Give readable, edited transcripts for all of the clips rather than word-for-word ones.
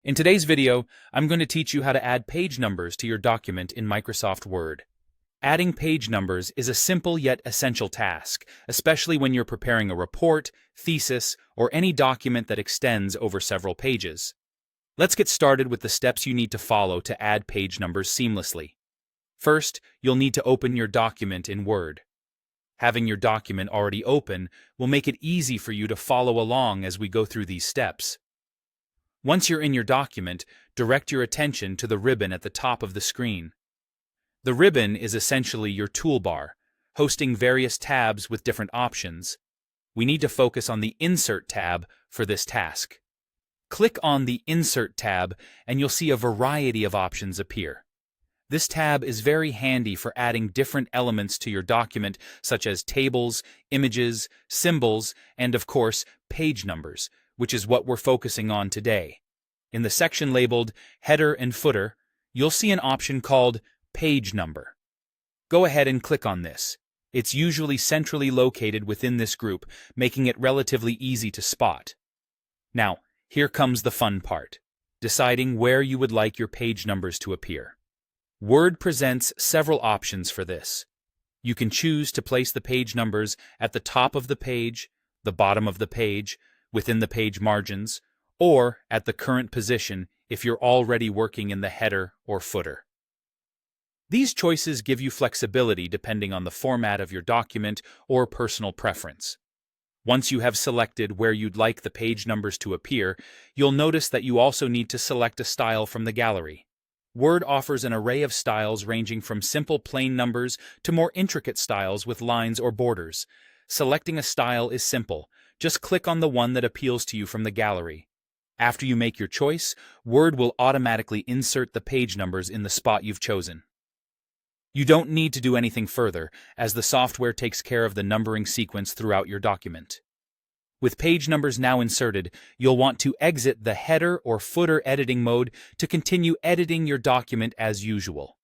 In today's video, I'm going to teach you how to add page numbers to your document in Microsoft Word. Adding page numbers is a simple yet essential task, especially when you're preparing a report, thesis, or any document that extends over several pages. Let's get started with the steps you need to follow to add page numbers seamlessly. First, you'll need to open your document in Word. Having your document already open will make it easy for you to follow along as we go through these steps. Once you're in your document, direct your attention to the ribbon at the top of the screen. The ribbon is essentially your toolbar, hosting various tabs with different options. We need to focus on the Insert tab for this task. Click on the Insert tab and you'll see a variety of options appear. This tab is very handy for adding different elements to your document, such as tables, images, symbols, and of course, page numbers, which is what we're focusing on today. In the section labeled Header and Footer, you'll see an option called Page Number. Go ahead and click on this. It's usually centrally located within this group, making it relatively easy to spot. Now, here comes the fun part: deciding where you would like your page numbers to appear. Word presents several options for this. You can choose to place the page numbers at the top of the page, the bottom of the page, within the page margins, or at the current position if you're already working in the header or footer. These choices give you flexibility depending on the format of your document or personal preference. Once you have selected where you'd like the page numbers to appear, you'll notice that you also need to select a style from the gallery. Word offers an array of styles ranging from simple plain numbers to more intricate styles with lines or borders. Selecting a style is simple. Just click on the one that appeals to you from the gallery. After you make your choice, Word will automatically insert the page numbers in the spot you've chosen. You don't need to do anything further, as the software takes care of the numbering sequence throughout your document. With page numbers now inserted, you'll want to exit the header or footer editing mode to continue editing your document as usual.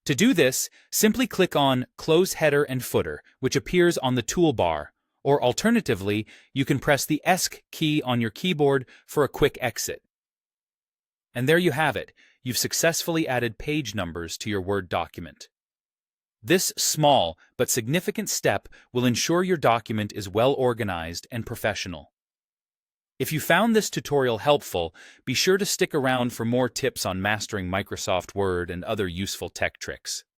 To do this, simply click on Close Header and Footer, which appears on the toolbar, or alternatively, you can press the ESC key on your keyboard for a quick exit. And there you have it. You've successfully added page numbers to your Word document. This small but significant step will ensure your document is well organized and professional. If you found this tutorial helpful, be sure to stick around for more tips on mastering Microsoft Word and other useful tech tricks.